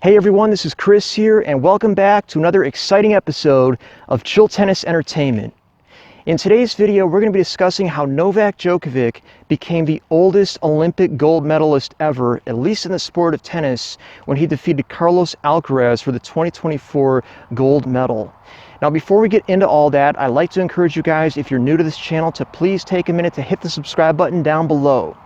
Hey everyone, this is Chris here, and welcome back to another exciting episode of Chill Tennis Entertainment. In today's video, we're going to be discussing how Novak Djokovic became the oldest Olympic gold medalist ever, at least in the sport of tennis, when he defeated Carlos Alcaraz for the 2024 gold medal. Now, before we get into all that, I'd like to encourage you guys, if you're new to this channel, to please take a minute to hit the subscribe button down below.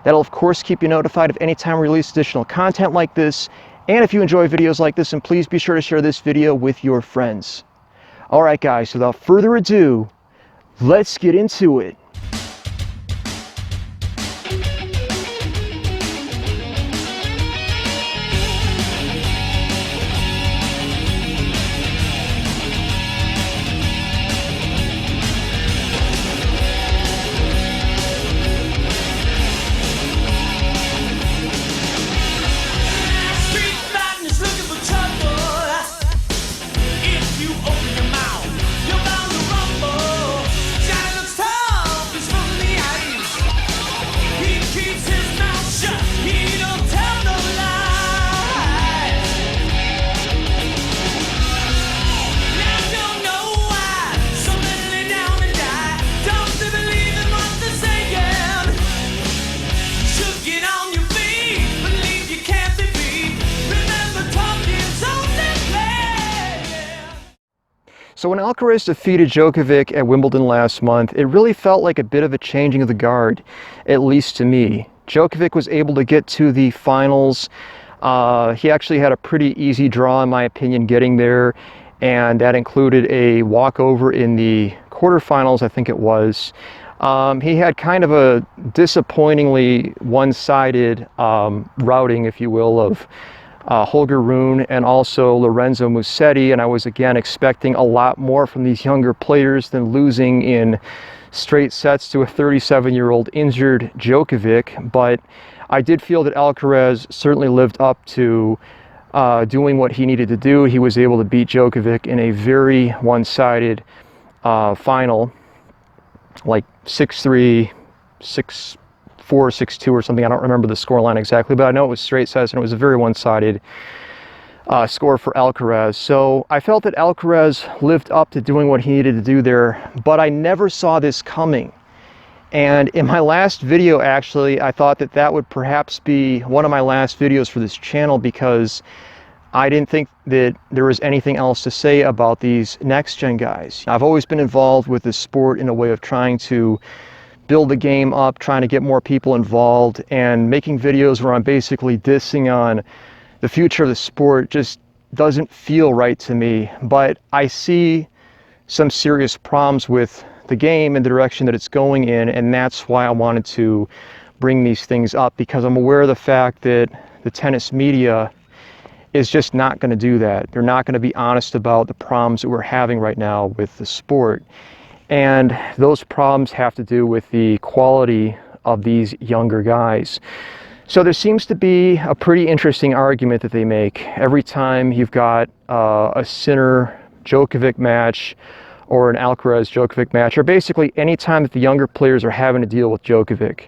That'll, of course, keep you notified of any time we release additional content like this. And if you enjoy videos like this, and please be sure to share this video with your friends. All right, guys, so without further ado, let's get into it. So when Alcaraz defeated Djokovic at Wimbledon last month, it really felt like a bit of a changing of the guard, at least to me. Djokovic was able to get to the finals. He actually had a pretty easy draw, in my opinion, getting there, and that included a walkover in the quarterfinals, I think it was. He had kind of a disappointingly one-sided routing, if you will, of Holger Rune and also Lorenzo Musetti, and I was again expecting a lot more from these younger players than losing in straight sets to a 37-year-old injured Djokovic. But I did feel that Alcaraz certainly lived up to doing what he needed to do. He was able to beat Djokovic in a very one-sided final, like 6-3, 6-4, 6-2 or something. I don't remember the scoreline exactly, but I know it was straight sets and it was a very one-sided score for Alcaraz. So I felt that Alcaraz lived up to doing what he needed to do there, but I never saw this coming. And in my last video, actually, I thought that that would perhaps be one of my last videos for this channel because I didn't think that there was anything else to say about these next-gen guys. I've always been involved with this sport in a way of trying to build the game up, trying to get more people involved, and making videos where I'm basically dissing on the future of the sport just doesn't feel right to me. But I see some serious problems with the game and the direction that it's going in, and that's why I wanted to bring these things up, because I'm aware of the fact that the tennis media is just not going to do that. They're not going to be honest about the problems that we're having right now with the sport. And those problems have to do with the quality of these younger guys. So there seems to be a pretty interesting argument that they make every time you've got a Sinner-Djokovic match or an Alcaraz-Djokovic match, or basically any time that the younger players are having to deal with Djokovic.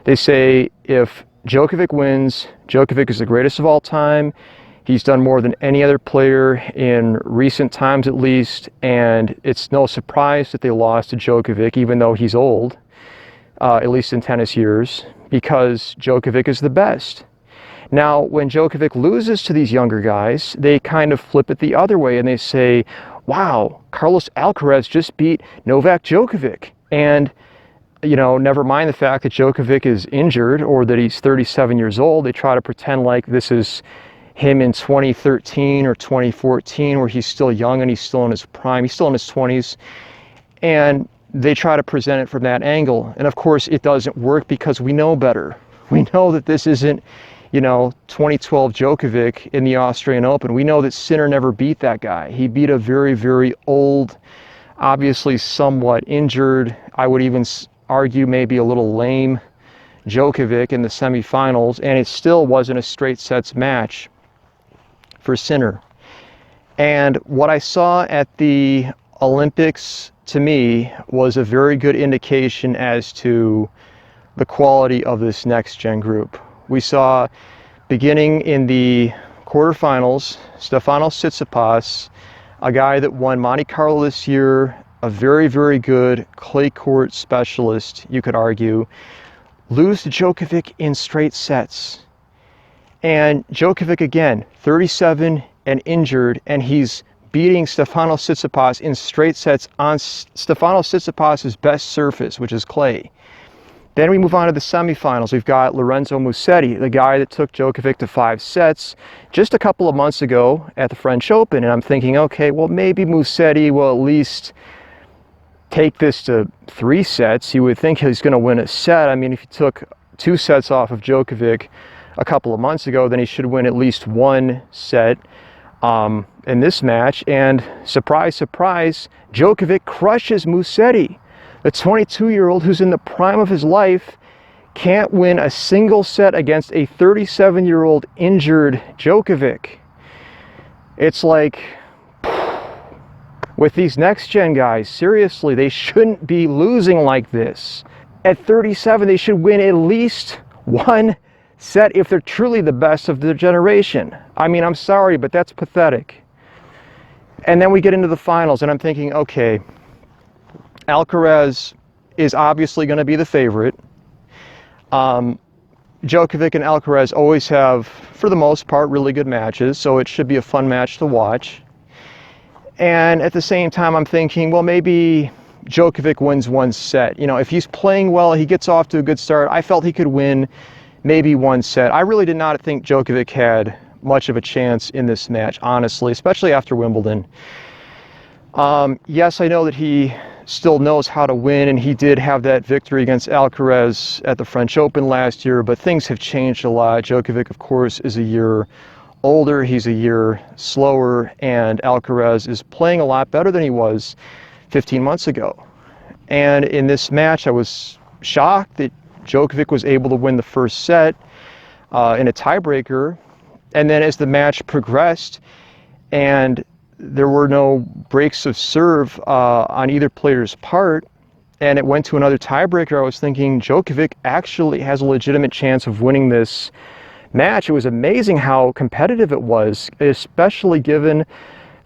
They say if Djokovic wins, Djokovic is the greatest of all time. He's done more than any other player in recent times, at least, and it's no surprise that they lost to Djokovic, even though he's old, at least in tennis years, because Djokovic is the best. Now, when Djokovic loses to these younger guys, they kind of flip it the other way, and they say, wow, Carlos Alcaraz just beat Novak Djokovic. And, you know, never mind the fact that Djokovic is injured or that he's 37 years old, they try to pretend like this is him in 2013 or 2014, where he's still young and he's still in his prime, he's still in his 20s, and they try to present it from that angle. And of course it doesn't work because we know better. We know that this isn't, you know, 2012 Djokovic in the Australian Open. We know that Sinner never beat that guy. He beat a very, very old, obviously somewhat injured, I would even argue maybe a little lame Djokovic in the semifinals, and it still wasn't a straight sets match for Sinner. And what I saw at the Olympics, to me, was a very good indication as to the quality of this next gen group. We saw, beginning in the quarterfinals, Stefanos Tsitsipas, a guy that won Monte Carlo this year, a very, very good clay court specialist, you could argue, lose to Djokovic in straight sets. And Djokovic, again, 37 and injured, and he's beating Stefanos Tsitsipas in straight sets on Stefanos Tsitsipas's best surface, which is clay. Then we move on to the semifinals. We've got Lorenzo Musetti, the guy that took Djokovic to 5 sets just a couple of months ago at the French Open. And I'm thinking, okay, well, maybe Musetti will at least take this to 3 sets. You would think he's going to win a set. I mean, if he took 2 sets off of Djokovic a couple of months ago, then he should win at least 1 set in this match. And surprise, surprise, Djokovic crushes Musetti. The 22-year-old who's in the prime of his life can't win a single set against a 37-year-old injured Djokovic. It's like, with these next-gen guys, seriously, they shouldn't be losing like this. At 37, they should win at least 1 set if they're truly the best of their generation. I mean, I'm sorry, but that's pathetic. And then we get into the finals, and I'm thinking, okay, Alcaraz is obviously going to be the favorite. Djokovic and Alcaraz always have, for the most part, really good matches, so it should be a fun match to watch. And at the same time, I'm thinking, well, maybe Djokovic wins 1 set. You know, if he's playing well, he gets off to a good start. I felt he could win maybe 1 set. I really did not think Djokovic had much of a chance in this match, honestly, especially after Wimbledon. Yes, I know that he still knows how to win, and he did have that victory against Alcaraz at the French Open last year, but things have changed a lot. Djokovic, of course, is a year older, he's a year slower, and Alcaraz is playing a lot better than he was 15 months ago. And in this match, I was shocked that Djokovic was able to win the first set in a tiebreaker, and then as the match progressed and there were no breaks of serve on either player's part, and it went to another tiebreaker, I was thinking Djokovic actually has a legitimate chance of winning this match. It was amazing how competitive it was, especially given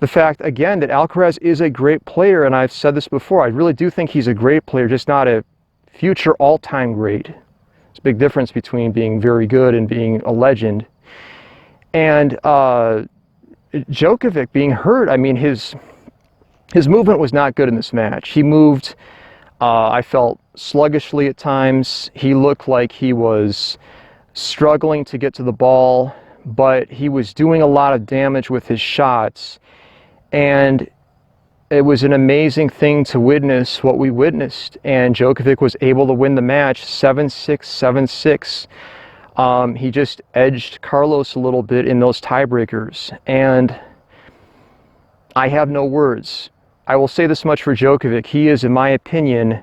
the fact, again, that Alcaraz is a great player, and I've said this before, I really do think he's a great player, just not a future all-time great. There's a big difference between being very good and being a legend. And Djokovic being hurt, I mean, his movement was not good in this match. He moved, I felt, sluggishly at times. He looked like he was struggling to get to the ball, but he was doing a lot of damage with his shots. And it was an amazing thing to witness what we witnessed. And Djokovic was able to win the match 7-6, 7-6. He just edged Carlos a little bit in those tiebreakers, and I have no words. I will say this much for Djokovic. He is, in my opinion,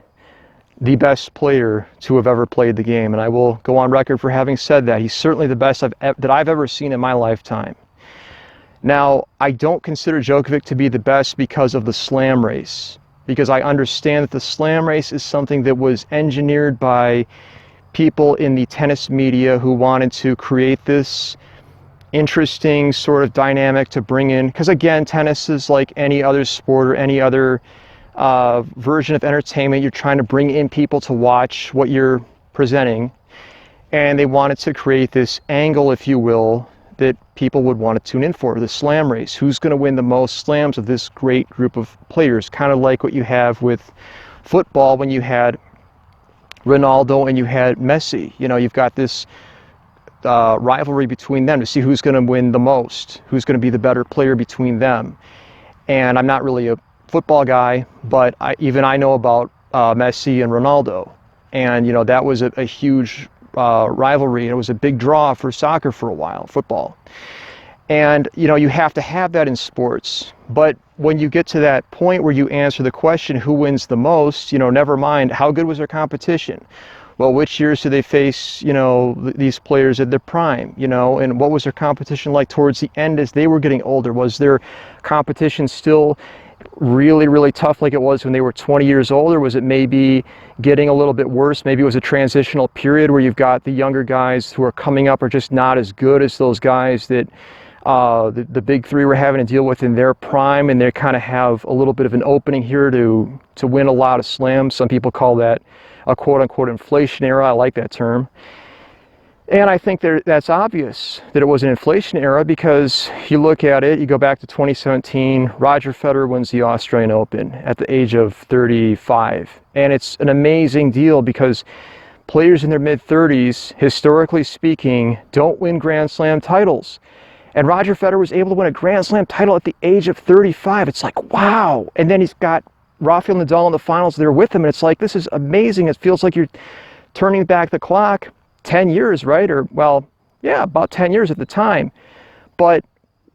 the best player to have ever played the game, and I will go on record for having said that. He's certainly the best that I've ever seen in my lifetime. Now, I don't consider Djokovic to be the best because of the slam race, because I understand that the slam race is something that was engineered by people in the tennis media who wanted to create this interesting sort of dynamic to bring in, because again, tennis is like any other sport or any other version of entertainment. You're trying to bring in people to watch what you're presenting, and they wanted to create this angle, if you will, that people would want to tune in for, the slam race. Who's going to win the most slams of this great group of players? Kind of like what you have with football when you had Ronaldo and you had Messi. You know, you've got this rivalry between them to see who's going to win the most, who's going to be the better player between them. And I'm not really a football guy, but I know about Messi and Ronaldo. And, you know, that was a huge rivalry. It was a big draw for soccer for a while, football. And, you know, you have to have that in sports. But when you get to that point where you answer the question, who wins the most, you know, never mind, how good was their competition? Well, which years did they face, you know, these players at their prime, you know, and what was their competition like towards the end as they were getting older? Was their competition still really, really tough like it was when they were 20 years old, or was it maybe getting a little bit worse? Maybe it was a transitional period where you've got the younger guys who are coming up are just not as good as those guys that The big three were having to deal with in their prime, and they kind of have a little bit of an opening here to win a lot of slams. Some people call that a quote-unquote inflation era. I like that term. And I think that's obvious that it was an inflation era, because you look at it, you go back to 2017, Roger Federer wins the Australian Open at the age of 35. And it's an amazing deal because players in their mid-30s, historically speaking, don't win Grand Slam titles. And Roger Federer was able to win a Grand Slam title at the age of 35. It's like, wow. And then he's got Rafael Nadal in the finals there with him. And it's like, this is amazing. It feels like you're turning back the clock 10 years, right? Or, well, yeah, about 10 years at the time. But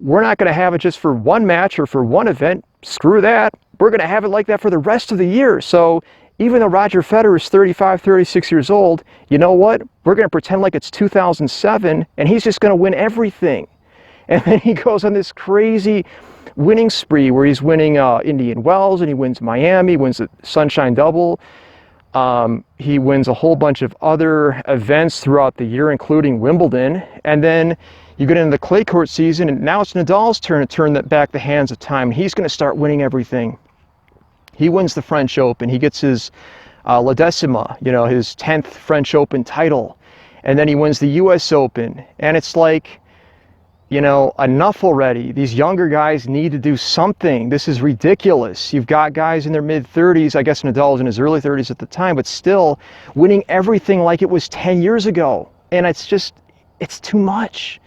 we're not going to have it just for one match or for one event. Screw that. We're going to have it like that for the rest of the year. So even though Roger Federer is 35, 36 years old, you know what? We're going to pretend like it's 2007 and he's just going to win everything. And then he goes on this crazy winning spree where he's winning Indian Wells, and he wins Miami, wins the Sunshine Double. He wins a whole bunch of other events throughout the year, including Wimbledon. And then you get into the clay court season, and now it's Nadal's turn to turn back the hands of time. He's going to start winning everything. He wins the French Open. He gets his La Decima, his 10th French Open title. And then he wins the US Open. And it's like, enough already. These younger guys need to do something. This is ridiculous. You've got guys in their mid-30s. I guess Nadal was in his early 30s at the time, but still winning everything like it was 10 years ago. And it's too much.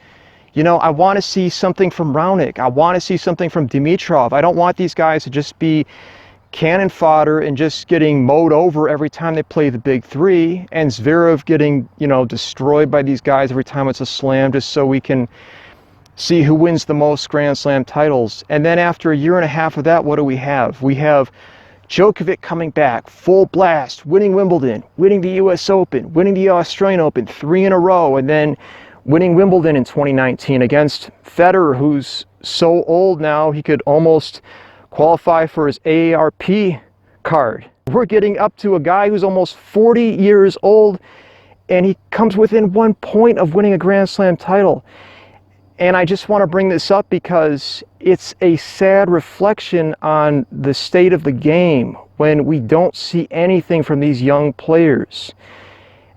I want to see something from Raonic. I want to see something from Dimitrov. I don't want these guys to just be cannon fodder and just getting mowed over every time they play the big three, and Zverev getting, destroyed by these guys every time it's a slam, just so we can see who wins the most Grand Slam titles. And then after a year and a half of that, what do we have? We have Djokovic coming back, full blast, winning Wimbledon, winning the US Open, winning the Australian Open, 3 in a row, and then winning Wimbledon in 2019 against Federer, who's so old now he could almost qualify for his AARP card. We're getting up to a guy who's almost 40 years old, and he comes within 1 point of winning a Grand Slam title. And I just want to bring this up because it's a sad reflection on the state of the game when we don't see anything from these young players.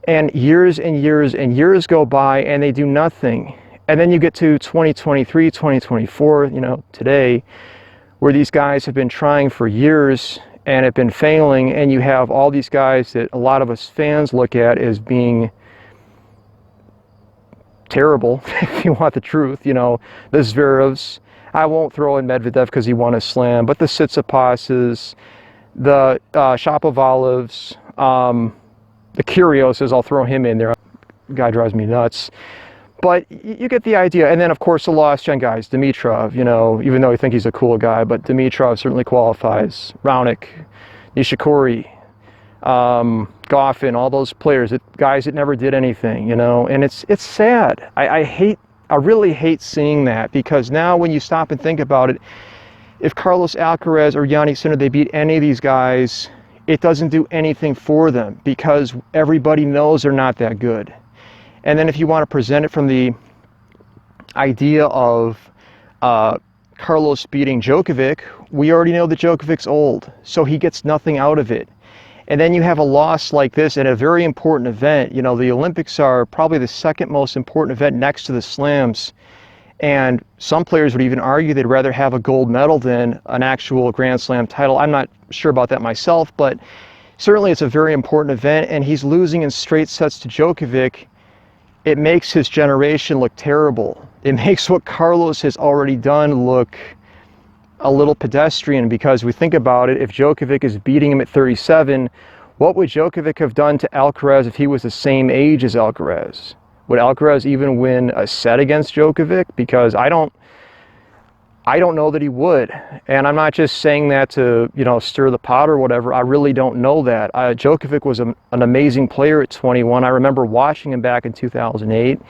And years and years and years go by and they do nothing. And then you get to 2023, 2024, today, where these guys have been trying for years and have been failing, and you have all these guys that a lot of us fans look at as being terrible, if you want the truth. The Zverevs, I won't throw in Medvedev because he won a slam, but the Tsitsipas's, the Shapovalevs, the Kyrgioses, I'll throw him in there. The guy drives me nuts. But you get the idea. And then, of course, the lost-gen guys, Dimitrov, even though I think he's a cool guy, but Dimitrov certainly qualifies. Raonic, Nishikori, Goffin, all those players, guys that never did anything, and it's sad. I really hate seeing that, because now when you stop and think about it, if Carlos Alcaraz or Jannik Sinner, they beat any of these guys, it doesn't do anything for them because everybody knows they're not that good. And then if you want to present it from the idea of Carlos beating Djokovic, we already know that Djokovic's old, so he gets nothing out of it. And then you have a loss like this at a very important event. The Olympics are probably the second most important event next to the slams. And some players would even argue they'd rather have a gold medal than an actual Grand Slam title. I'm not sure about that myself, but certainly it's a very important event, and he's losing in straight sets to Djokovic. It makes his generation look terrible. It makes what Carlos has already done look a little pedestrian, because we think about it, if Djokovic is beating him at 37, what would Djokovic have done to Alcaraz if he was the same age as Alcaraz? Would Alcaraz even win a set against Djokovic? Because I don't know that he would. And I'm not just saying that to, stir the pot or whatever. I really don't know that. Djokovic was an amazing player at 21. I remember watching him back in 2008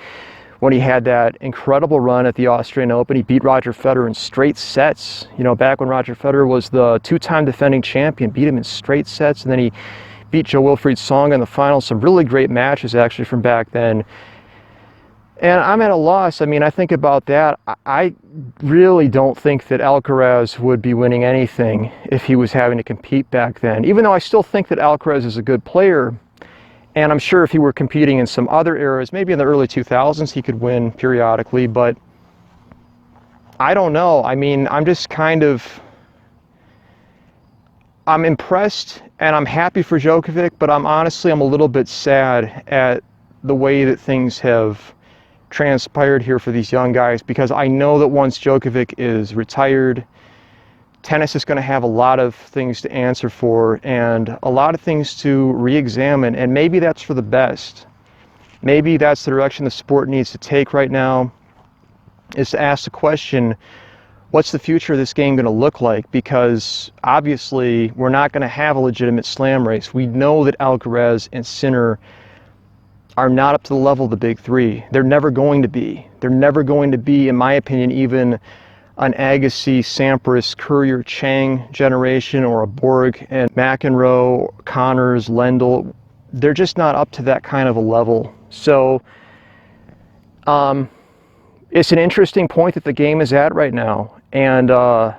when he had that incredible run at the Australian Open. He beat Roger Federer in straight sets. Back when Roger Federer was the 2-time defending champion, beat him in straight sets. And then he beat Joe Wilfried Tsonga in the final. Some really great matches actually from back then. And I'm at a loss. I mean, I think about that. I really don't think that Alcaraz would be winning anything if he was having to compete back then, even though I still think that Alcaraz is a good player. And I'm sure if he were competing in some other eras, maybe in the early 2000s, he could win periodically, but I don't know. I mean, I'm just kind of, I'm impressed and I'm happy for Djokovic, but I'm a little bit sad at the way that things have transpired here for these young guys, because I know that once Djokovic is retired, tennis is going to have a lot of things to answer for and a lot of things to re-examine, and maybe that's for the best. Maybe that's the direction the sport needs to take right now, is to ask the question, what's the future of this game going to look like? Because obviously we're not going to have a legitimate slam race. We know that Alcaraz and Sinner are not up to the level of the big three. They're never going to be. They're never going to be, in my opinion, even an Agassi, Sampras, Courier, Chang generation, or a Borg and McEnroe, Connors, Lendl. They're just not up to that kind of a level. So it's an interesting point that the game is at right now. And I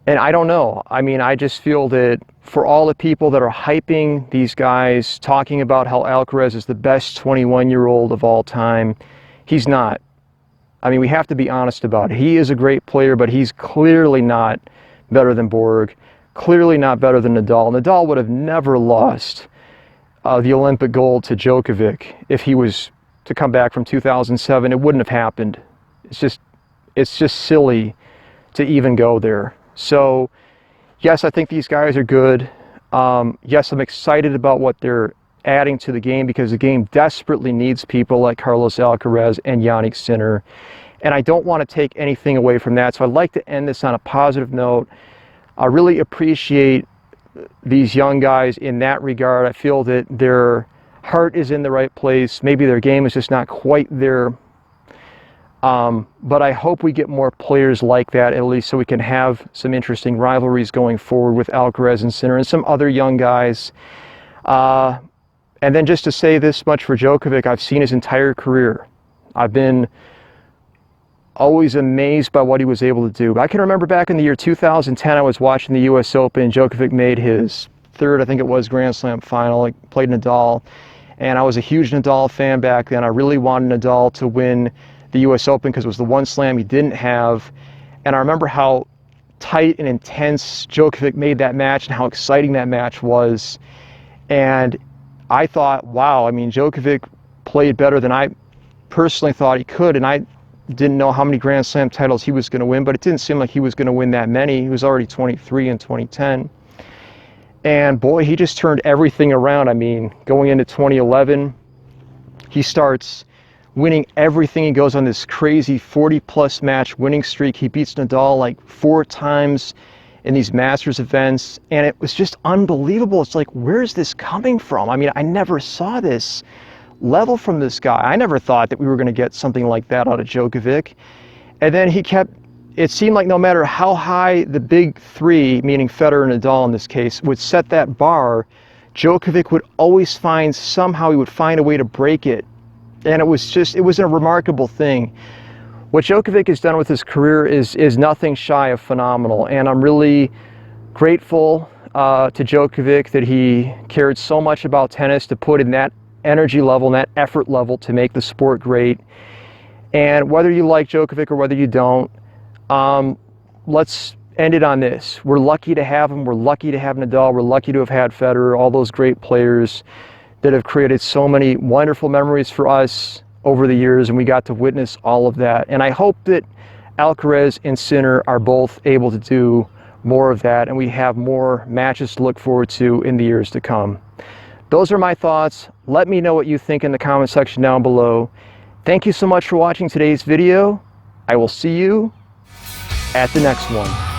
don't know. I mean, I just feel that for all the people that are hyping these guys, talking about how Alcaraz is the best 21-year-old of all time, he's not. I mean, we have to be honest about it. He is a great player, but he's clearly not better than Borg, clearly not better than Nadal. Nadal would have never lost the Olympic gold to Djokovic if he was to come back from 2007. It wouldn't have happened. It's just silly to even go there. So, yes, I think these guys are good. Yes, I'm excited about what they're adding to the game, because the game desperately needs people like Carlos Alcaraz and Jannik Sinner. And I don't want to take anything away from that. So I'd like to end this on a positive note. I really appreciate these young guys in that regard. I feel that their heart is in the right place. Maybe their game is just not quite there. But I hope we get more players like that, at least, so we can have some interesting rivalries going forward with Alcaraz and Sinner and some other young guys. And then just to say this much for Djokovic, I've seen his entire career. I've been always amazed by what he was able to do. I can remember back in the year 2010, I was watching the US Open. Djokovic made his third, I think it was, Grand Slam final. He played Nadal. And I was a huge Nadal fan back then. I really wanted Nadal to win the US Open because it was the one slam he didn't have. And I remember how tight and intense Djokovic made that match and how exciting that match was. And I thought, wow, I mean, Djokovic played better than I personally thought he could, and I didn't know how many Grand Slam titles he was going to win, but it didn't seem like he was going to win that many. He was already 23 in 2010. And boy, he just turned everything around. I mean, going into 2011, he starts winning everything. He goes on this crazy 40-plus match winning streak. He beats Nadal like 4 times in these Masters events, and it was just unbelievable. It's like, where's this coming from? I mean, I never saw this level from this guy. I never thought that we were going to get something like that out of Djokovic. And then he kept, it seemed like no matter how high the big three, meaning Federer and Nadal in this case, would set that bar, Djokovic would always find, somehow he would find a way to break it. And it was a remarkable thing. What Djokovic has done with his career is nothing shy of phenomenal, and I'm really grateful to Djokovic that he cared so much about tennis, to put in that energy level and that effort level to make the sport great. And whether you like Djokovic or whether you don't, let's end it on this. We're lucky to have him. We're lucky to have Nadal. We're lucky to have had Federer, all those great players that have created so many wonderful memories for us over the years, and we got to witness all of that. And I hope that Alcaraz and Sinner are both able to do more of that, and we have more matches to look forward to in the years to come. Those are my thoughts. Let me know what you think in the comment section down below. Thank you so much for watching today's video. I will see you at the next one.